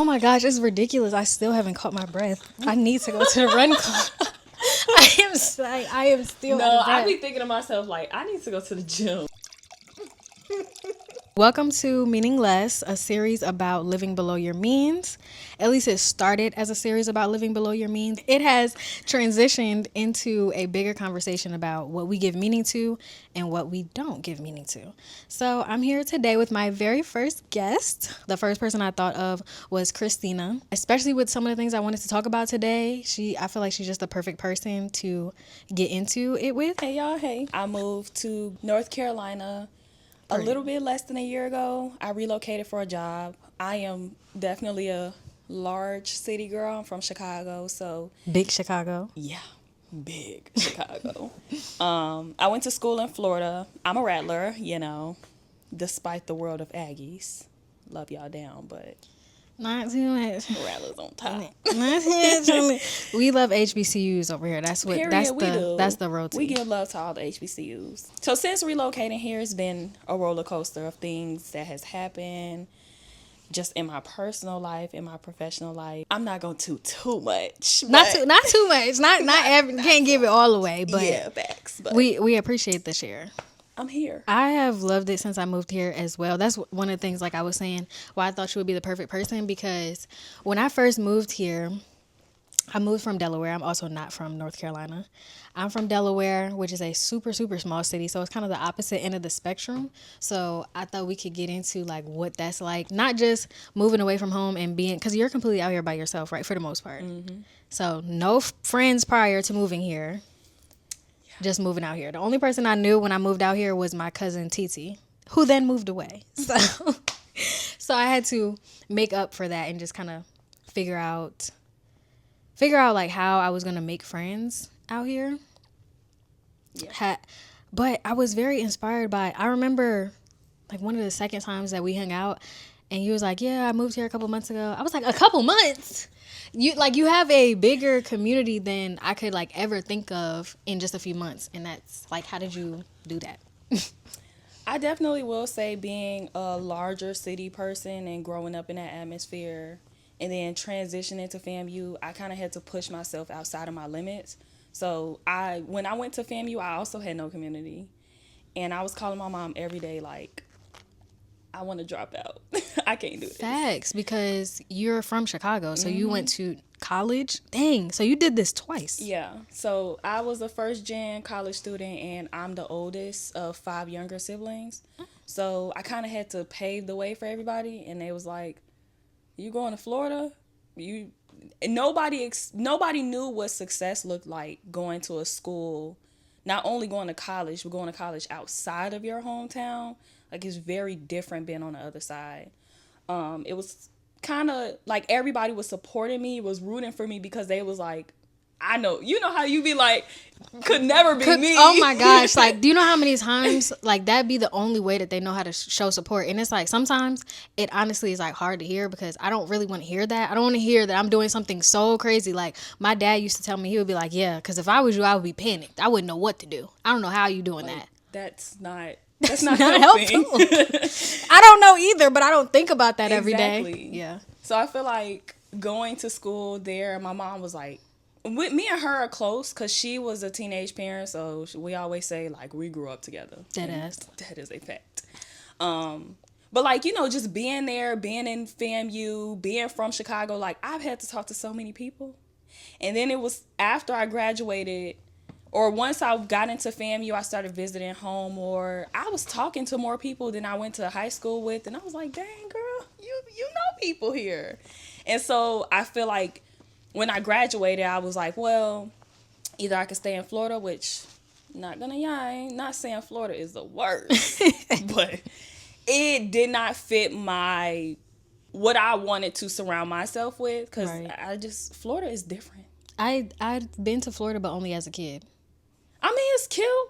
Oh my gosh, it's ridiculous. I still haven't caught my breath. I need to go to the run club. I am still out No, of breath. I be thinking to myself, like, I need to go to the gym. Welcome to Meaningless, a series about living below your means. At least it started as a series about living below your means. It has transitioned into a bigger conversation about what we give meaning to and what we don't give meaning to. So I'm here today with my very first guest. The first person I thought of was Christina, especially with some of the things I wanted to talk about today. I feel like she's just the perfect person to get into it with. Hey, y'all. Hey. I moved to North Carolina a little bit less than a year ago. I relocated for a job. I am definitely a large city girl. I'm from Chicago, so Big Chicago. yeah, big Chicago. I went to school in Florida. I'm a Rattler, despite the world of Aggies. Love y'all down, but Not too much. Rattlers on top. We love HBCUs over here. That's the road. We give love to all the HBCUs. So since relocating here, it's been a roller coaster of things that has happened just in my personal life, in my professional life. I'm not going to too much. Not too much. Can't give it all away, but yeah, facts. But we appreciate the share. I'm here. I have loved it since I moved here as well. That's one of the things, like I was saying, why I thought she would be the perfect person, because when I first moved here, I moved from Delaware. I'm also not from North Carolina. I'm from Delaware, which is a super, super small city. So it's kind of the opposite end of the spectrum. So I thought we could get into like what that's like, not just moving away from home and being, because you're completely out here by yourself, right? For the most part. Mm-hmm. So no friends prior to moving here. Just moving out here. The only person I knew when I moved out here was my cousin Titi, who then moved away. So I had to make up for that and just kind of figure out like how I was gonna make friends out here. Yeah. But I was very inspired by. I remember like one of the second times that we hung out, and he was like, "Yeah, I moved here a couple months ago." I was like, "A couple months?" You have a bigger community than I could like ever think of in just a few months, and that's like, how did you do that? I definitely will say, being a larger city person and growing up in that atmosphere and then transitioning to FAMU, I kind of had to push myself outside of my limits. So when I went to FAMU, I also had no community, and I was calling my mom every day like, I want to drop out. I can't do this. Facts, because you're from Chicago, so you went to college. Dang, so you did this twice. Yeah, so I was a first-gen college student, and I'm the oldest of 5 younger siblings. So I kind of had to pave the way for everybody, and they was like, "You going to Florida?" Nobody knew what success looked like going to a school, not only going to college, but going to college outside of your hometown. Like, it's very different being on the other side. It was kind of like everybody was supporting me, was rooting for me, because they was like, I know, you know how you be like, could never be me. Oh my gosh. Like, do you know how many times like that'd be the only way that they know how to show support? And it's like, sometimes it honestly is like hard to hear, because I don't really want to hear that. I don't want to hear that I'm doing something so crazy. Like, my dad used to tell me, he would be like, yeah, because if I was you, I would be panicked. I wouldn't know what to do. I don't know how you doing that. That's not helpful. I don't know either, but I don't think about that every day. Yeah. So I feel like going to school there, my mom was like, me and her are close because she was a teenage parent, so we always say like we grew up together. That is a fact. But like, just being there, being in FAMU, being from Chicago, like I've had to talk to so many people. And then it was after I graduated, or once I got into FAMU, I started visiting home more. I was talking to more people than I went to high school with, and I was like, dang, girl, you know people here. And so I feel like when I graduated, I was like, well, either I could stay in Florida, which, not gonna lie, I ain't not saying Florida is the worst, but it did not fit what I wanted to surround myself with, because Florida is different. I've been to Florida, but only as a kid. I mean, it's cute.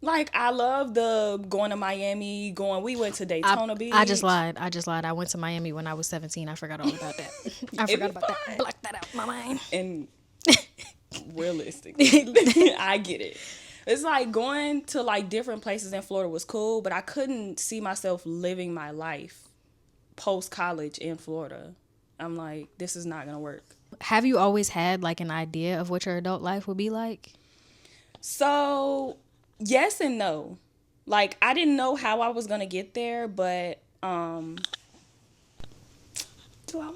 Like, I love going to Miami, we went to Daytona Beach. I just lied. I went to Miami when I was 17. I forgot all about that. I forgot about that. Block that out my mind. And realistically, I get it. It's like going to like different places in Florida was cool, but I couldn't see myself living my life post-college in Florida. I'm like, this is not gonna work. Have you always had like an idea of what your adult life would be like? So yes and no. Like, I didn't know how I was gonna get there, but do I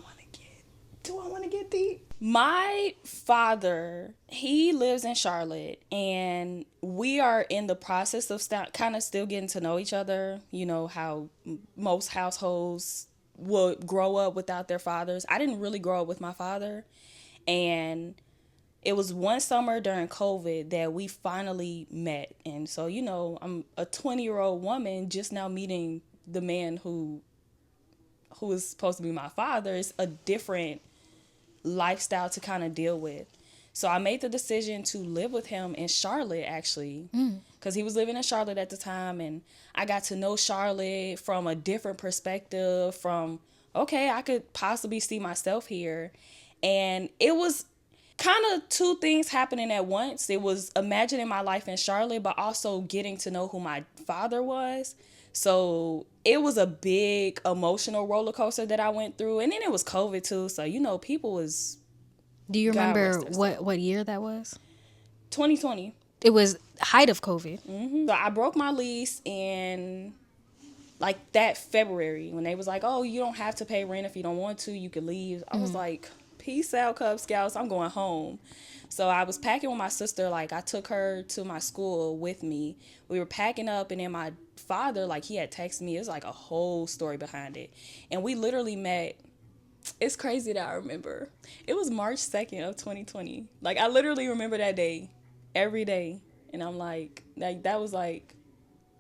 want to get deep? My father, he lives in Charlotte, and we are in the process of kind of still getting to know each other. You know how most households would grow up without their fathers. I didn't really grow up with my father, and it was one summer during COVID that we finally met. And so, you know, I'm a 20-year-old woman just now meeting the man who is supposed to be my father. It's a different lifestyle to kind of deal with. So I made the decision to live with him in Charlotte, actually, because he was living in Charlotte at the time, and I got to know Charlotte from a different perspective, from, okay, I could possibly see myself here. And it was kind of two things happening at once. It was imagining my life in Charlotte, but also getting to know who my father was. So it was a big emotional roller coaster that I went through. And then it was COVID too. So, you know, people was... Do you remember what year that was? 2020. It was height of COVID. So I broke my lease in like that February when they was like, oh, you don't have to pay rent if you don't want to. You could leave. I was like, peace out, Cub Scouts. I'm going home. So I was packing with my sister. Like, I took her to my school with me. We were packing up, and then my father, like, he had texted me. It was like a whole story behind it. And we literally met. It's crazy that I remember. It was March 2nd of 2020. Like, I literally remember that day every day. And I'm like that was like...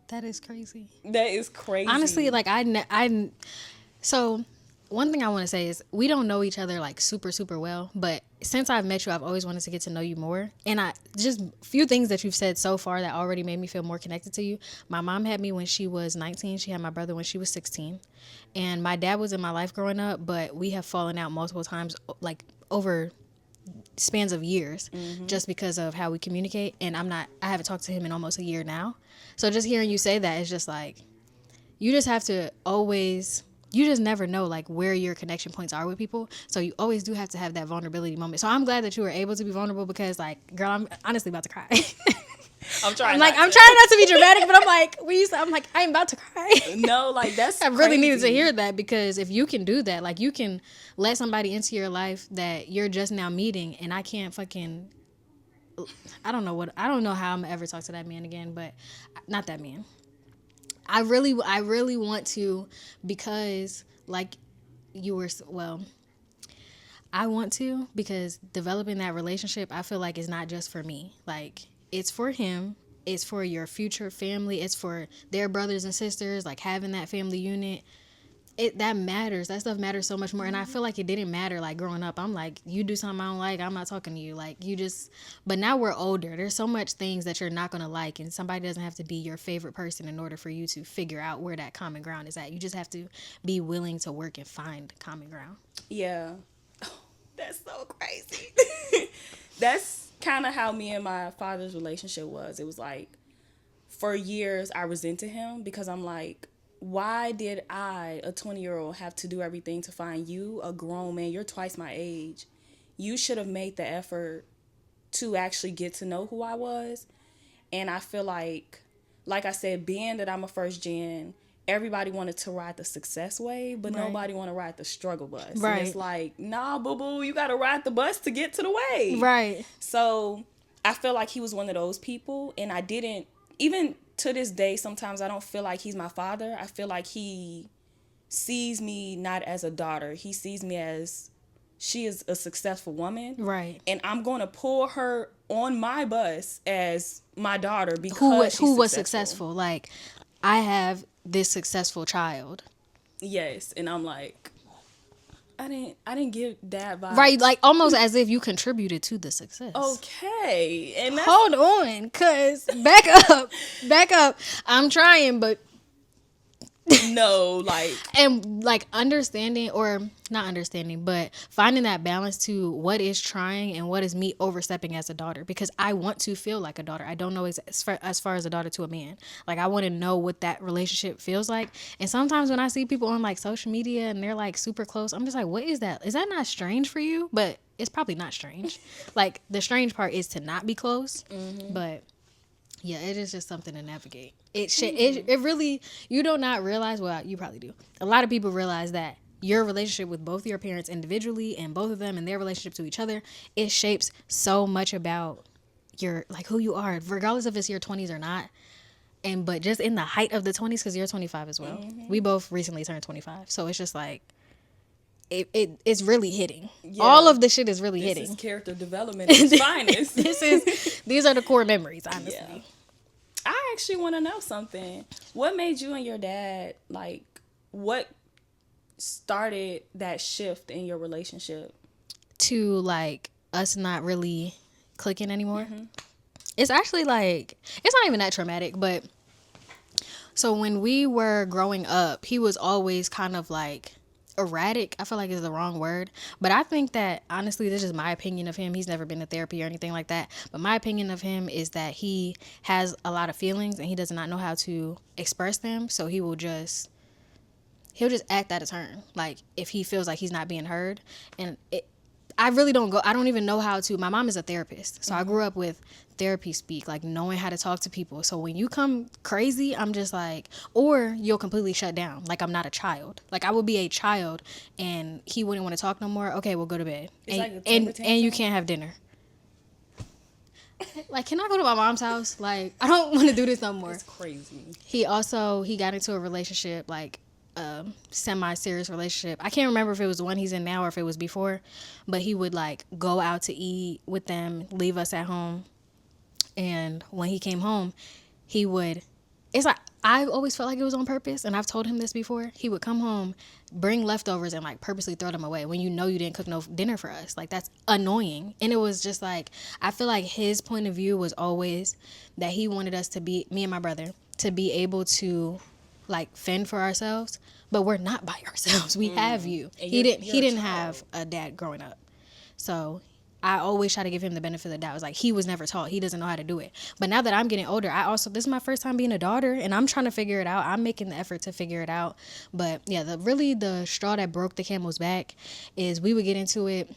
That is crazy. That is crazy. Honestly, like, so one thing I want to say is we don't know each other like super, super well, but since I've met you, I've always wanted to get to know you more. And just few things that you've said so far that already made me feel more connected to you. My mom had me when she was 19. She had my brother when she was 16. And my dad was in my life growing up, but we have fallen out multiple times, like over spans of years, just because of how we communicate. And I haven't talked to him in almost a year now. So just hearing you say that is just like, you just have to always... You just never know, like, where your connection points are with people. So you always do have to have that vulnerability moment. So I'm glad that you were able to be vulnerable because, like, girl, I'm honestly about to cry. I'm trying not to be dramatic, but I'm like, I'm about to cry. No, like, that's I really crazy. needed to hear that because if you can do that, like, you can let somebody into your life that you're just now meeting, and I can't fucking... I don't know how I'm gonna ever talk to that man again, but not that man. I really want to, because like you were, well, I want to, because developing that relationship, I feel like is not just for me. Like, it's for him, it's for your future family, it's for their brothers and sisters, like having that family unit. That matters. That stuff matters so much more. And I feel like it didn't matter, like, growing up. I'm like, you do something I don't like, I'm not talking to you. Like, you just... But now we're older. There's so much things that you're not going to like. And somebody doesn't have to be your favorite person in order for you to figure out where that common ground is at. You just have to be willing to work and find common ground. Yeah. Oh, that's so crazy. That's kind of how me and my father's relationship was. It was like, for years, I resented him because I'm like... Why did I, a 20-year-old, have to do everything to find you, a grown man? You're twice my age. You should have made the effort to actually get to know who I was. And I feel like I said, being that I'm a first gen, everybody wanted to ride the success wave, but nobody want to ride the struggle bus. Right. And it's like, nah, boo-boo, you got to ride the bus to get to the wave. Right. So I feel like he was one of those people, and I didn't, even... To this day, sometimes I don't feel like he's my father. I feel like he sees me not as a daughter. He sees me as she is a successful woman. Right. And I'm going to pull her on my bus as my daughter because who was successful. Like, I have this successful child. Yes. And I'm like, I didn't give that vibe. Right, like almost as if you contributed to the success. Okay. And hold on, cuz back up. I'm trying, but No, like, and like understanding, or not understanding, but finding that balance to what is trying and what is me overstepping as a daughter, because I want to feel like a daughter. I don't know as far as a daughter to a man. Like, I want to know what that relationship feels like. And sometimes when I see people on like social media and they're like super close, I'm just like, what is that? Is that not strange for you? But it's probably not strange. Like, the strange part is to not be close. But yeah, it is just something to navigate. It really, you do not realize, well, you probably do. A lot of people realize that your relationship with both your parents individually and both of them and their relationship to each other, it shapes so much about your, like, who you are, regardless if it's your 20s or not. And but just in the height of the 20s, because you're 25 as well. We both recently turned 25. So it's just like, it's really hitting. Yeah. All of the shit is really hitting. This is character development at its finest. These are the core memories, honestly. Yeah. I actually want to know something. What made you and your dad, like, what started that shift in your relationship? To, like, us not really clicking anymore. It's actually, like, it's not even that traumatic, but so when we were growing up, he was always kind of, like, erratic. I feel like is the wrong word, but I think that, honestly, this is my opinion of him. He's never been to therapy or anything like that, but my opinion of him is that he has a lot of feelings and he does not know how to express them, so he'll just act out of turn, like, if he feels like he's not being heard. And I really I don't even know how to. My mom is a therapist, so I grew up with therapy speak, like knowing how to talk to people. So when you come crazy, I'm just like, or you'll completely shut down. Like, I'm not a child. Like, I would be a child and he wouldn't want to talk no more. Okay, we'll go to bed. And you can't have dinner. Like, can I go to my mom's house? Like, I don't want to do this no more. It's crazy. He got into a relationship, like, semi-serious relationship. I can't remember if it was the one he's in now or if it was before, but he would, like, go out to eat with them, leave us at home, and when he came home, it's like, I always felt like it was on purpose, and I've told him this before. He would come home, bring leftovers, and, like, purposely throw them away when you know you didn't cook no dinner for us. Like, that's annoying. And it was just like, I feel like his point of view was always that he wanted us to be, me and my brother, to be able to, like, fend for ourselves, but we're not by ourselves. We have you. He didn't have a dad growing up, so I always try to give him the benefit of the doubt. It was like, he was never taught. He doesn't know how to do it. But now that I'm getting older, this is my first time being a daughter, and I'm trying to figure it out. I'm making the effort to figure it out. But yeah, the straw that broke the camel's back is we would get into it,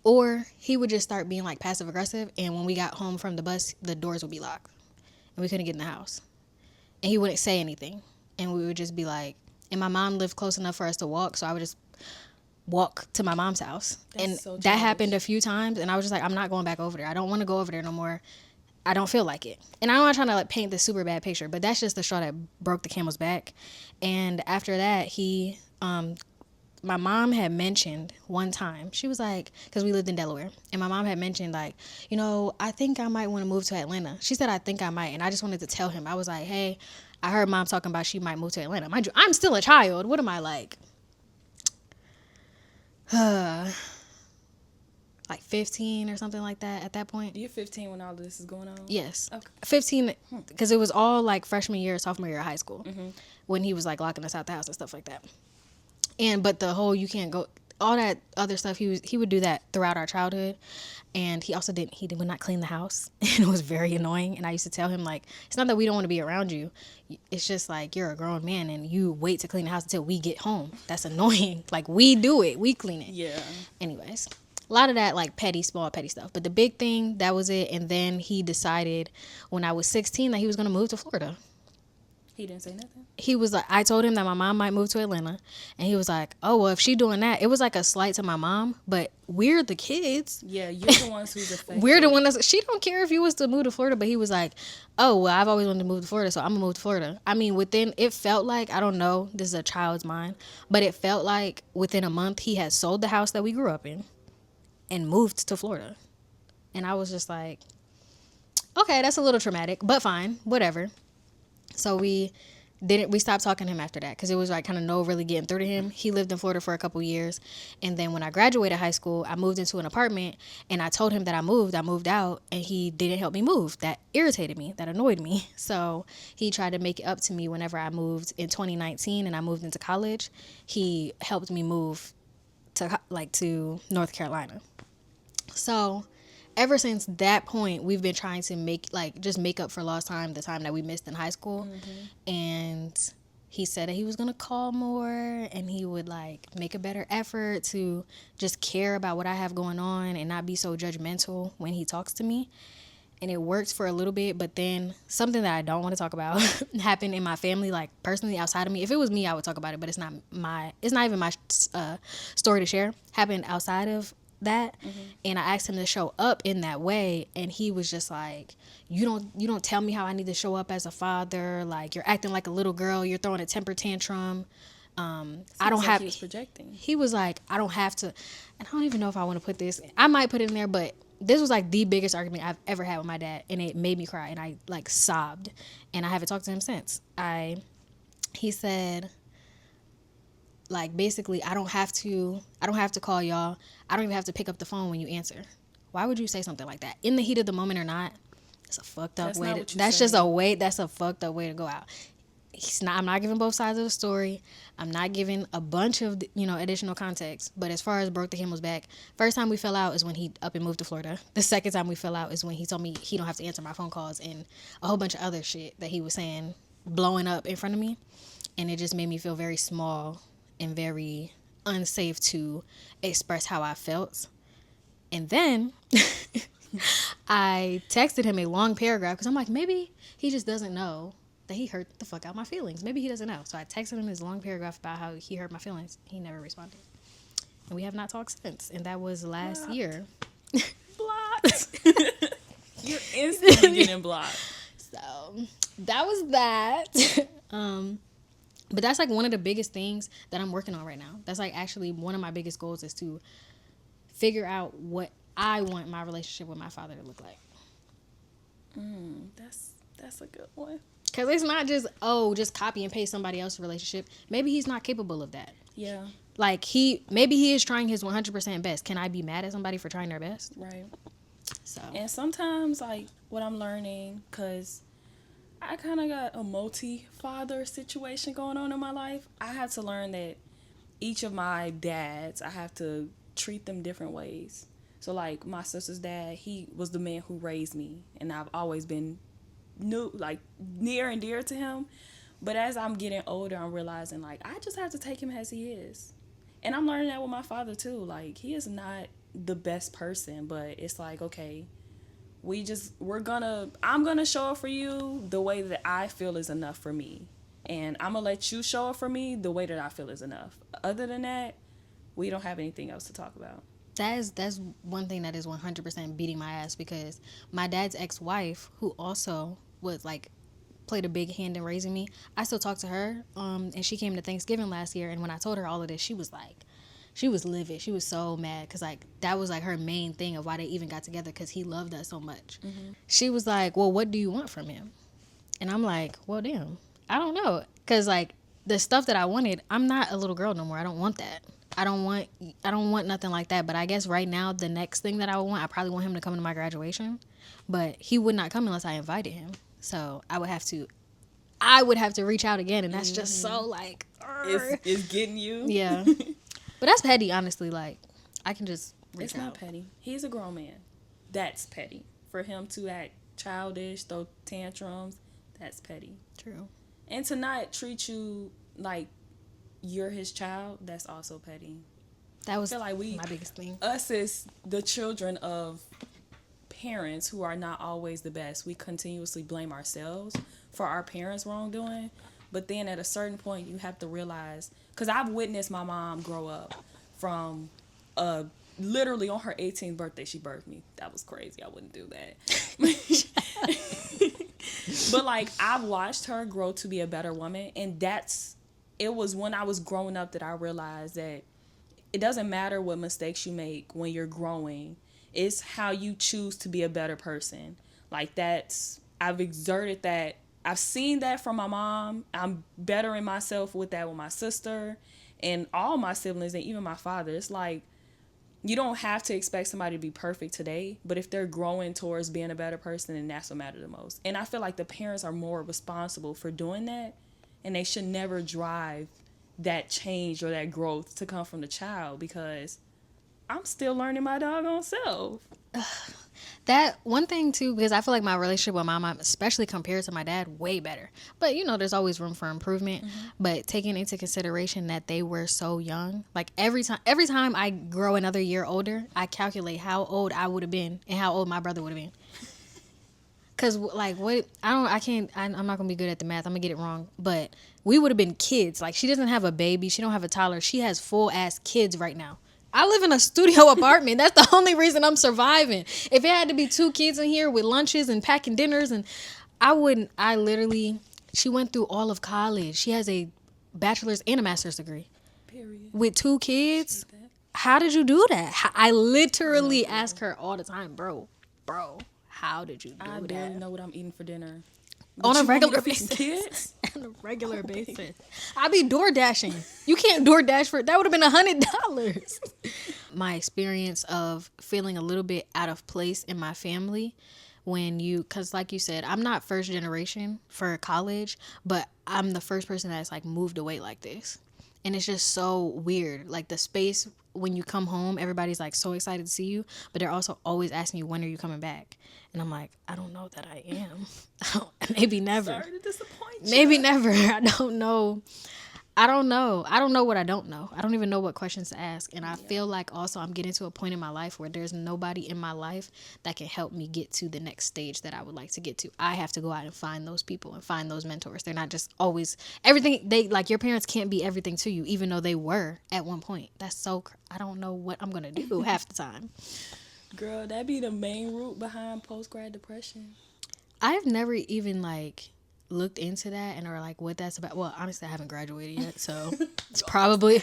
or he would just start being, like, passive aggressive. And when we got home from the bus, the doors would be locked and we couldn't get in the house. And he wouldn't say anything. And we would just be like, and my mom lived close enough for us to walk, so I would just walk to my mom's house. And so that happened a few times, and I was just like, I'm not going back over there. I don't want to go over there no more. I don't feel like it. And I'm not trying to, like, paint this super bad picture, but that's just the straw that broke the camel's back. And after that, my mom had mentioned one time, she was like, because we lived in Delaware, and my mom had mentioned, like, I think I might want to move to Atlanta. She said, I think I might. And I just wanted to tell him. I was like, hey, I heard mom talking about she might move to Atlanta. Mind you, I'm still a child. What am I, like? Like 15 or something like that at that point. You're 15 when all this is going on? Yes. Okay. 15, because it was all, like, freshman year, sophomore year of high school, when he was, like, locking us out the house and stuff like that. But the whole, you can't go, all that other stuff, he would do that throughout our childhood. And he also would not clean the house. And it was very annoying. And I used to tell him, like, it's not that we don't want to be around you. It's just, like, you're a grown man and you wait to clean the house until we get home. That's annoying. Like, we do it. We clean it. Yeah. Anyways, a lot of that, like, small petty stuff. But the big thing, that was it. And then he decided when I was 16 that he was going to move to Florida. He didn't say nothing? He was like, I told him that my mom might move to Atlanta. And he was like, oh, well, if she doing that, it was like a slight to my mom, but we're the kids. Yeah, you're the ones who's affected. We're the one she don't care if you was to move to Florida, but he was like, oh, well, I've always wanted to move to Florida, so I'm going to move to Florida. I mean, it felt like, I don't know, this is a child's mind, but it felt like within a month he had sold the house that we grew up in and moved to Florida. And I was just like, okay, that's a little traumatic, but fine, whatever. So we Didn't we stopped talking to him after that because it was like kind of no really getting through to him. He lived in Florida for a couple years, and then when I graduated high school, I moved into an apartment, and I told him that I moved out, and he didn't help me move. That irritated me. That annoyed me. So he tried to make it up to me whenever I moved in 2019, and I moved into college. He helped me move to North Carolina. So ever since that point, we've been trying to make up for lost time, the time that we missed in high school. And he said that he was gonna call more, and he would like make a better effort to just care about what I have going on and not be so judgmental when he talks to me. And it worked for a little bit, but then something that I don't want to talk about happened in my family, like personally outside of me. If it was me, I would talk about it, but it's not even my story to share. Happened outside of that, and I asked him to show up in that way, and he was just like, you don't tell me how I need to show up as a father. Like, you're acting like a little girl. You're throwing a temper tantrum. I don't have. He was projecting. He was like, I don't have to, and I don't even know if I want to put this. I might put it in there, but this was like the biggest argument I've ever had with my dad, and it made me cry, and I like sobbed, and I haven't talked to him since. He said, like, basically, I don't have to call y'all. I don't even have to pick up the phone when you answer. Why would you say something like that in the heat of the moment or not? That's a fucked up way. That's a fucked up way to go out. I'm not giving both sides of the story. I'm not giving a bunch of, additional context. But as far as broke the camel's back, first time we fell out is when he up and moved to Florida. The second time we fell out is when he told me he don't have to answer my phone calls and a whole bunch of other shit that he was saying blowing up in front of me. And it just made me feel very small and very unsafe to express how I felt. And then I texted him a long paragraph because I'm like, maybe he just doesn't know that he hurt the fuck out my feelings. Maybe he doesn't know. So I texted him this long paragraph about how he hurt my feelings. He never responded. And we have not talked since. And that was last year. Blocked. You're instantly getting blocked. So that was that. But that's like one of the biggest things that I'm working on right now. That's like actually one of my biggest goals is to figure out what I want my relationship with my father to look like. That's a good one. Because it's not just copy and paste somebody else's relationship. Maybe he's not capable of that. Yeah. Like, maybe he is trying his 100% best. Can I be mad at somebody for trying their best? Right. So. And sometimes, like, what I'm learning, because I kind of got a multi-father situation going on in my life, I had to learn that each of my dads, I have to treat them different ways. So, like, my sister's dad, he was the man who raised me, and I've always been near and dear to him. But as I'm getting older, I'm realizing, like, I just have to take him as he is. And I'm learning that with my father too. Like, he is not the best person, but it's like, okay, I'm gonna show up for you the way that I feel is enough for me, and I'm gonna let you show up for me the way that I feel is enough. Other than that, we don't have anything else to talk about. That's one thing that is 100% beating my ass, because my dad's ex-wife, who also was like played a big hand in raising me, I still talk to her, and she came to Thanksgiving last year, and when I told her all of this, she was livid. She was so mad, because like that was like her main thing of why they even got together, because he loved us so much. She was like, well, what do you want from him? And I'm like, well, damn, I don't know, because like the stuff that I wanted, I'm not a little girl no more. I don't want that. I don't want nothing like that. But I guess right now, the next thing that I probably want him to come to my graduation, but he would not come unless I invited him. So I would have to reach out again, and that's just so like, it's getting you. Yeah. But that's petty, honestly. Like, I can just reach It's out. not petty. He's a grown man. That's petty. For him to act childish, throw tantrums, that's petty. True. And to not treat you like you're his child, that's also petty. That was I feel like my biggest thing. Us as the children of parents who are not always the best, we continuously blame ourselves for our parents' wrongdoing. But then at a certain point, you have to realize, because I've witnessed my mom grow up from literally on her 18th birthday, she birthed me. That was crazy. I wouldn't do that. But like, I've watched her grow to be a better woman. And it was when I was growing up that I realized that it doesn't matter what mistakes you make when you're growing. It's how you choose to be a better person. Like, I've exerted that I've seen that from my mom. I'm bettering myself with that with my sister and all my siblings and even my father. It's like, you don't have to expect somebody to be perfect today, but if they're growing towards being a better person, then that's what matters the most. And I feel like the parents are more responsible for doing that, and they should never drive that change or that growth to come from the child, because I'm still learning my doggone self. That one thing too, because I feel like my relationship with my mom, especially compared to my dad, way better. But you know, there's always room for improvement. Mm-hmm. But taking into consideration that they were so young, like every time I grow another year older, I calculate how old I would have been and how old my brother would have been. Cause like what I'm not gonna be good at the math. I'm gonna get it wrong. But we would have been kids. Like she doesn't have a baby. She don't have a toddler. She has full ass kids right now. I live in a studio apartment. That's the only reason I'm surviving. If it had to be 2 kids in here with lunches and packing dinners, and she went through all of college. She has a bachelor's and a master's degree. Period. With 2 kids. How did you do that? I literally ask her all the time, bro, how did you do that? I barely know what I'm eating for dinner. On a regular basis. Kids? On a regular basis. I be door dashing. You can't door dash for that would have been $100. My experience of feeling a little bit out of place in my family because like you said, I'm not first generation for college, but I'm the first person that's like moved away like this. And it's just so weird. Like the space when you come home, everybody's like so excited to see you, but they're also always asking you, when are you coming back? And I'm like, I don't know that I am. Maybe never. Sorry to disappoint you. Maybe never. I don't know. I don't know what I don't know. I don't even know what questions to ask. And I feel like also I'm getting to a point in my life where there's nobody in my life that can help me get to the next stage that I would like to get to. I have to go out and find those people and find those mentors. They're not just always everything. Your parents can't be everything to you, even though they were at one point. That's so, I don't know what I'm going to do half the time. Girl, that be the main root behind post-grad depression. I've never even looked into that and are like what that's about. Well, honestly, I haven't graduated yet, so it's probably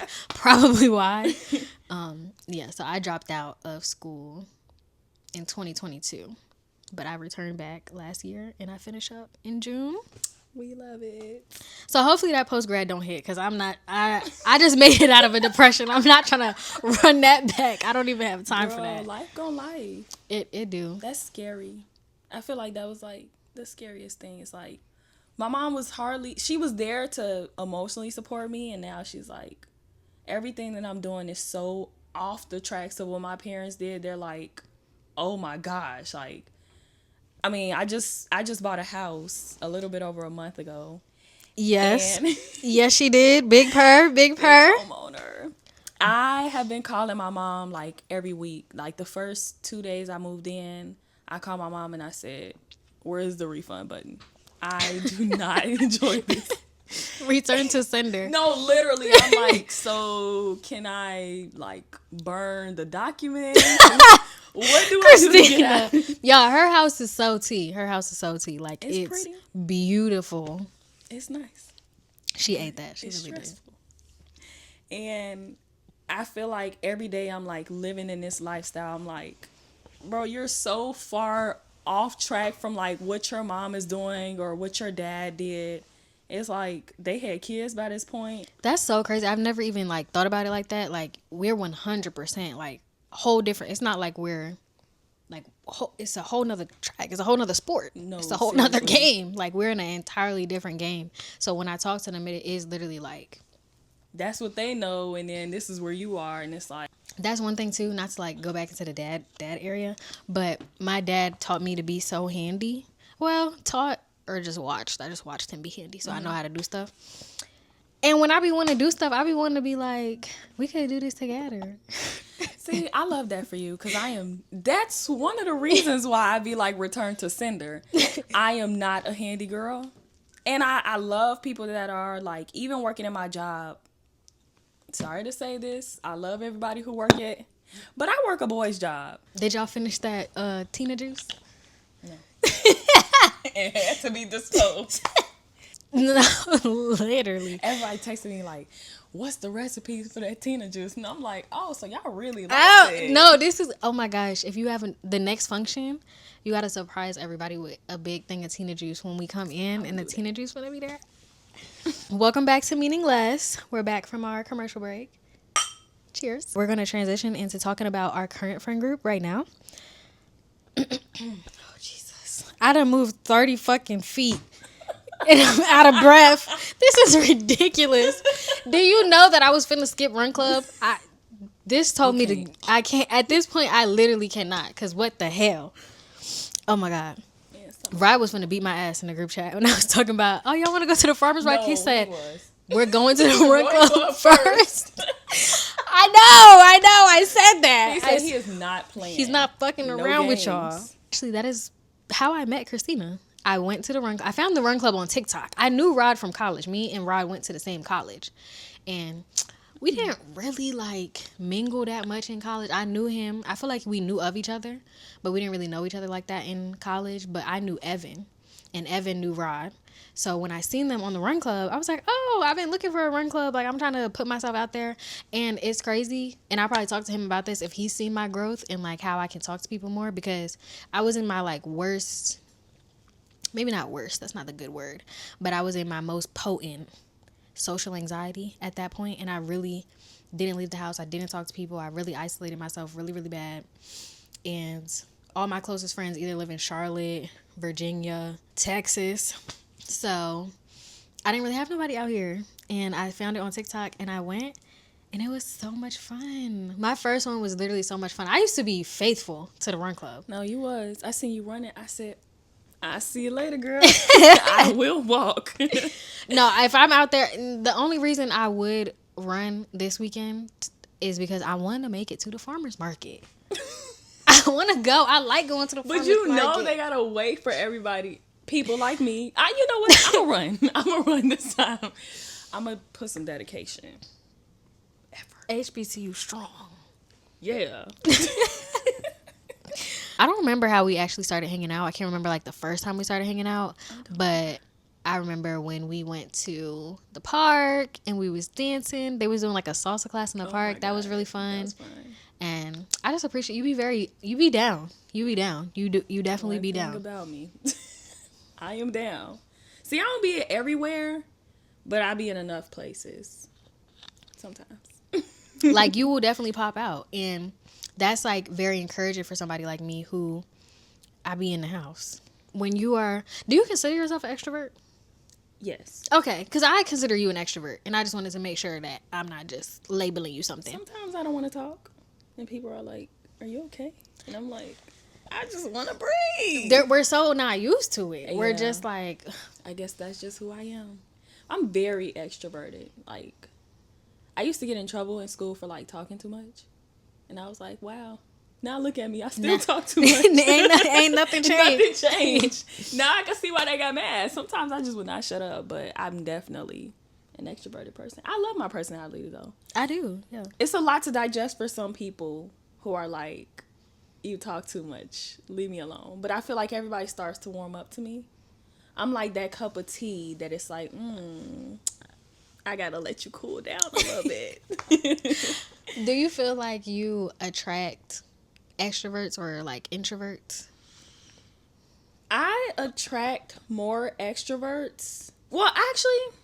why. So I dropped out of school in 2022, but I returned back last year and I finish up in June. We love it. So hopefully that post grad don't hit, because I just made it out of a depression. I'm not trying to run that back. I don't even have time for that. Life gon' life. It do. That's scary. I feel like that was like the scariest thing. It's like my mom she was there to emotionally support me, and now she's like, everything that I'm doing is so off the tracks of what my parents did. They're like, oh my gosh, like, I mean, I just bought a house a little bit over a month ago. Yes. Yes, she did. Big purr. Big homeowner. I have been calling my mom like every week. Like the first 2 days I moved in, I called my mom and I said, where's the refund button? I do not enjoy this. Return to sender. No, literally. I'm like, so can I like burn the document? What do Christina. I do to get out? Yeah, her house is so tea. Like it's pretty. Beautiful. It's nice. She ate that. She it's really stressful. Did. And I feel like every day I'm like living in this lifestyle. I'm like, bro, you're so far off track from like what your mom is doing or what your dad did. It's like they had kids by this point. That's so crazy. I've never even like thought about it like that. Like we're 100% like whole different. It's not like we're like it's a whole nother track. It's a whole nother sport. No, it's a whole nother game. Like we're in an entirely different game. So when I talk to them, it is literally like that's what they know, and then this is where you are, and it's like that's one thing too. Not to like go back into the dad area, but my dad taught me to be so handy. Well, taught or just watched. I just watched him be handy, so I know how to do stuff. And when I be wanting to do stuff, I be wanting to be like, we could do this together. See, I love that for you, because that's one of the reasons why I be like return to sender. I am not a handy girl. And I love people that are like, even working in my job. Sorry to say this. I love everybody who work it. But I work a boy's job. Did y'all finish that Tina juice? No. It had to be disclosed. No, literally. Everybody texting me like, "What's the recipe for that Tina juice?" And I'm like, "Oh, so y'all really like Oh it?" no, this is, oh my gosh. If you haven't, the next function, you gotta surprise everybody with a big thing of Tina juice when we come in, and the Tina juice gonna be there. Welcome back to Meaningless. We're back from our commercial break. Cheers. We're gonna transition into talking about our current friend group right now. Oh Jesus! I done moved 30 fucking feet. And I'm out of breath. This is ridiculous. Do you know that I was finna skip run club? This told me to. I can't. At this point, I literally cannot. Cause what the hell? Oh my god. Yeah, Rod was finna beat my ass in the group chat when I was talking about, oh, y'all want to go to the farmers market? He said, we're going to the run club first. I know. I said that. He said he is not playing. He's not fucking around with y'all. Actually, that is how I met Christina. I went to the run. I found the run club on TikTok. I knew Rod from college. Me and Rod went to the same college, and we didn't really like mingle that much in college. I knew him. I feel like we knew of each other, but we didn't really know each other like that in college. But I knew Evan, and Evan knew Rod. So when I seen them on the run club, I was like, oh, I've been looking for a run club. Like, I'm trying to put myself out there. And it's crazy. And I probably talked to him about this if he's seen my growth and like how I can talk to people more, because I was in my like worst, maybe not worst, that's not the good word, but I was in my most potent social anxiety at that point, and I really didn't leave the house. I didn't talk to people. I really isolated myself really, really bad. And all my closest friends either live in Charlotte, Virginia, Texas. So I didn't really have nobody out here. And I found it on TikTok, and I went, and it was so much fun. My first one was literally so much fun. I used to be faithful to the run club. No, you was. I seen you running. I said, I'll see you later, girl. I will walk. No, if I'm out there, the only reason I would run this weekend is because I want to make it to the farmer's market. I want to go. I like going to the farmer's market. But you know they got to wait for everybody. People like me. You know what? I'm going to run. I'm going to run this time. I'm going to put some dedication. HBCU strong. Yeah. I don't remember how we actually started hanging out. I can't remember like the first time we started hanging out, but I remember when we went to the park and we was dancing. They was doing like a salsa class in the park. That was really fun. That was fun. And I just appreciate you be down. You definitely be down. About me. I am down. See, I don't be everywhere, but I be in enough places. Sometimes. Like, you will definitely pop out, and that's like very encouraging for somebody like me who I be in the house. When you are, do you consider yourself an extrovert? Yes. Okay, because I consider you an extrovert, and I just wanted to make sure that I'm not just labeling you something. Sometimes I don't want to talk, and people are like, "Are you okay?" And I'm like, "I just want to breathe." We're so not used to it. Yeah. We're just like, I guess that's just who I am. I'm very extroverted. Like, I used to get in trouble in school for like talking too much. And I was like, wow. Now look at me. I still talk too much. ain't nothing changed. Nothing changed. Now I can see why they got mad. Sometimes I just would not shut up. But I'm definitely an extroverted person. I love my personality, though. I do, yeah. It's a lot to digest for some people who are like, you talk too much. Leave me alone. But I feel like everybody starts to warm up to me. I'm like that cup of tea that it's like, I gotta let you cool down a little bit. Do you feel like you attract extroverts or like introverts? I attract more extroverts. Well, actually,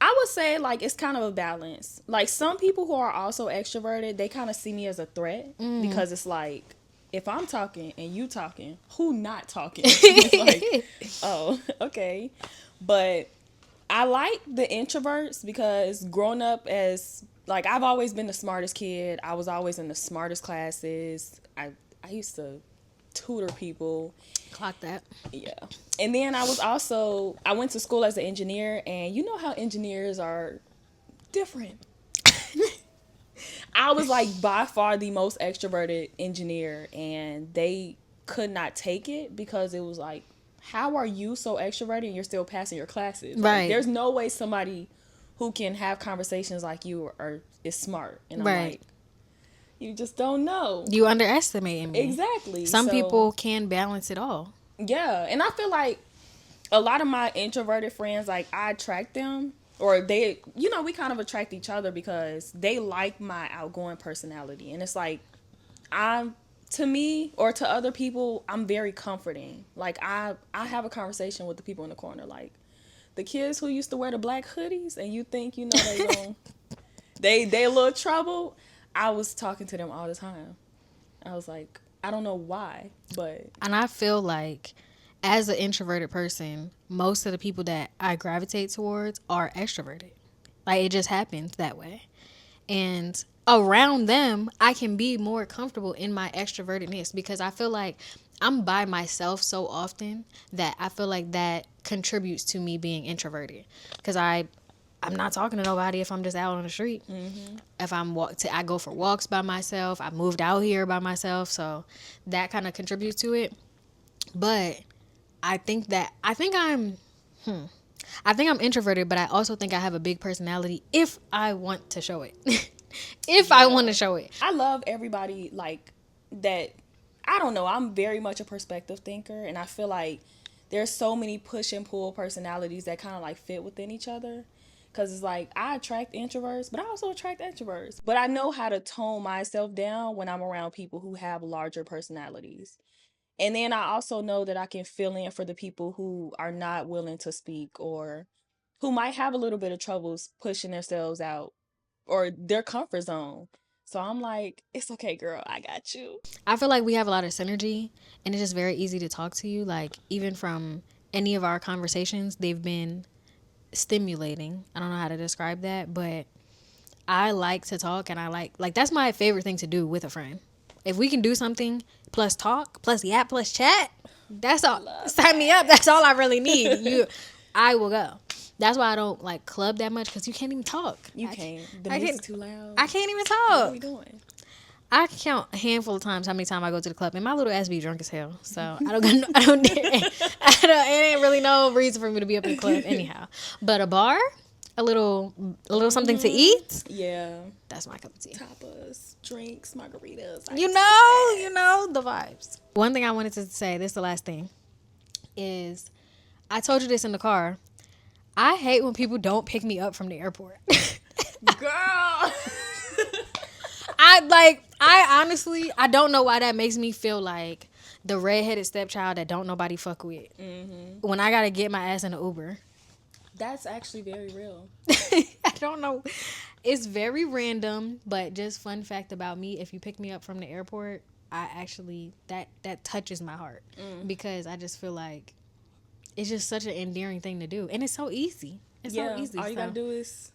I would say like it's kind of a balance. Like some people who are also extroverted, they kind of see me as a threat because it's like, if I'm talking and you talking, who not talking? It's like, oh, okay. But I like the introverts because growing up as, like, I've always been the smartest kid. I was always in the smartest classes. I used to tutor people. Clock that. Yeah. And then I went to school as an engineer, and you know how engineers are different. I was like by far the most extroverted engineer, and they could not take it because it was like, how are you so extroverted and you're still passing your classes? Right. Like, there's no way somebody who can have conversations like you is smart. And I'm like, you just don't know. You underestimating me. Exactly. Some people can balance it all. Yeah. And I feel like a lot of my introverted friends, like I attract them, or they, we kind of attract each other because they like my outgoing personality, and it's like I'm to me or to other people, I'm very comforting. Like I have a conversation with the people in the corner, like the kids who used to wear the black hoodies, and you think they gon' they a little trouble. I was talking to them all the time. I was like, I don't know why, but And I feel like as an introverted person, most of the people that I gravitate towards are extroverted. Like it just happens that way. And around them, I can be more comfortable in my extrovertedness because I feel like I'm by myself so often that I feel like that contributes to me being introverted because I'm not talking to nobody if I'm just out on the street. If I go for walks by myself. I moved out here by myself, so that kind of contributes to it. But I think I'm introverted, but I also think I have a big personality if I want to show it. If I want to show it. I love everybody like that. I don't know. I'm very much a perspective thinker, and I feel like there's so many push and pull personalities that kind of like fit within each other. Cause it's like I attract introverts, but I also attract extroverts. But I know how to tone myself down when I'm around people who have larger personalities. And then I also know that I can fill in for the people who are not willing to speak or who might have a little bit of troubles pushing themselves out or their comfort zone. So I'm like, it's okay, girl. I got you. I feel like we have a lot of synergy, and it's just very easy to talk to you. Like, even from any of our conversations, they've been stimulating. I don't know how to describe that, but I like to talk, and I like that's my favorite thing to do with a friend. If we can do something plus talk, plus yap, plus chat, that's all. Sign me up. That's all I really need. I will go. That's why I don't like club that much because you can't even talk. You can't. The music's too loud. I can't even What are talk. we doing? I can count a handful of times how many times I go to the club, and my little ass be drunk as hell. So I don't got no, it ain't really no reason for me to be up in the club anyhow. But a bar, a little something to eat. Yeah. That's my cup of tea. Tapas, drinks, margaritas. You know the vibes. One thing I wanted to say, this is the last thing, is I told you this in the car. I hate when people don't pick me up from the airport. Girl. I honestly, I don't know why that makes me feel like the redheaded stepchild that don't nobody fuck with. When I gotta get my ass in an Uber. That's actually very real. I don't know. It's very random, but just fun fact about me, if you pick me up from the airport, I actually, that touches my heart. Because I just feel like it's just such an endearing thing to do. And it's so easy. It's so easy. All you gotta do is,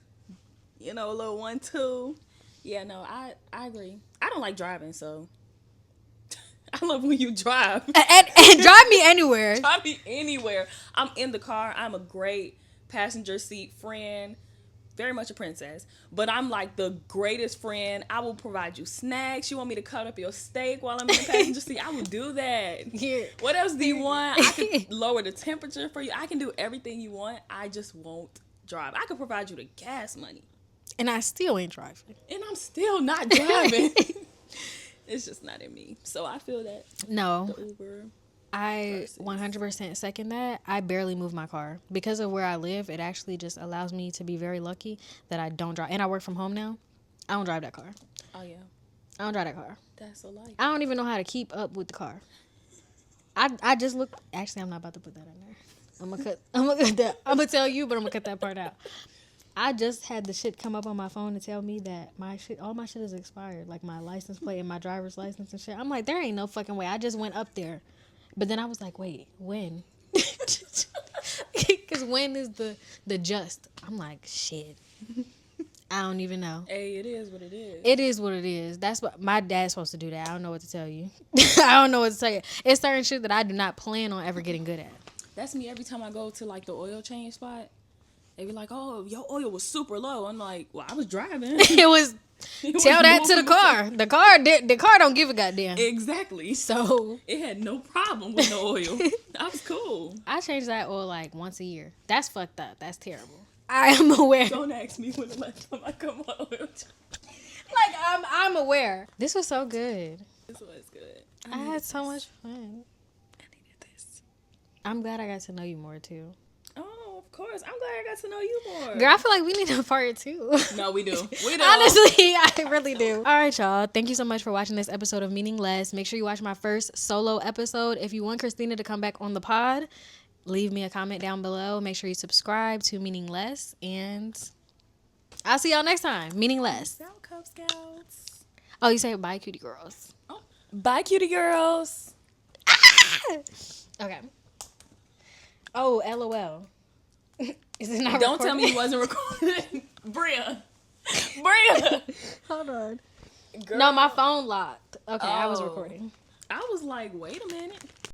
a little 1-2. Yeah, no, I agree. I don't like driving, so I love when you drive. And drive me anywhere. Drive me anywhere. I'm in the car. I'm a great passenger seat friend. Very much a princess. But I'm like the greatest friend. I will provide you snacks. You want me to cut up your steak while I'm in the passenger seat? I will do that. Here. What else do you want? I can lower the temperature for you. I can do everything you want. I just won't drive. I can provide you the gas money. And I still ain't driving. And I'm still not driving. It's just not in me. So I feel that. No. The Uber. I 100% second that. I barely move my car. Because of where I live, it actually just allows me to be very lucky that I don't drive. And I work from home now. I don't drive that car. Oh, yeah. I don't drive that car. That's a life. I don't even know how to keep up with the car. I just look. Actually, I'm not about to put that in there. I'm gonna cut that. I'm gonna tell you, but I'm gonna cut that part out. I just had the shit come up on my phone to tell me that all my shit is expired. Like my license plate and my driver's license and shit. I'm like, there ain't no fucking way. I just went up there. But then I was like, wait, when? Because when is the just? I'm like, shit. I don't even know. Hey, it is what it is. It is what it is. That's what my dad's supposed to do that. I don't know what to tell you. I don't know what to tell you. It's certain shit that I do not plan on ever getting good at. That's me every time I go to like the oil change spot. They be like, oh, your oil was super low. I'm like, well, I was driving. It was tell that to the car. The car don't give a goddamn. Exactly. So it had no problem with no oil. That was cool. I change that oil like once a year. That's fucked up. That's terrible. I am aware. Don't ask me when the last time I come on oil change. Like I'm aware. This was so good. This was good. I had so much fun. I needed this. I'm glad I got to know you more too. Oh, of course. I'm glad I got to know you more. Girl, I feel like we need a part 2. No, we do. We do. Honestly, I really do. All right, y'all. Thank you so much for watching this episode of Meaningless. Make sure you watch my first solo episode. If you want Christina to come back on the pod, leave me a comment down below. Make sure you subscribe to Meaningless. And I'll see y'all next time. Meaningless. Out, Cub Scouts. Oh, you say bye, cutie girls. Oh. Bye, cutie girls. Okay. Oh, LOL. Is it not Don't recording? tell me you wasn't recording. Briya. Briya. Hold on. Girl. No, my phone locked. Okay, I was Oh. recording. I was like, wait a minute.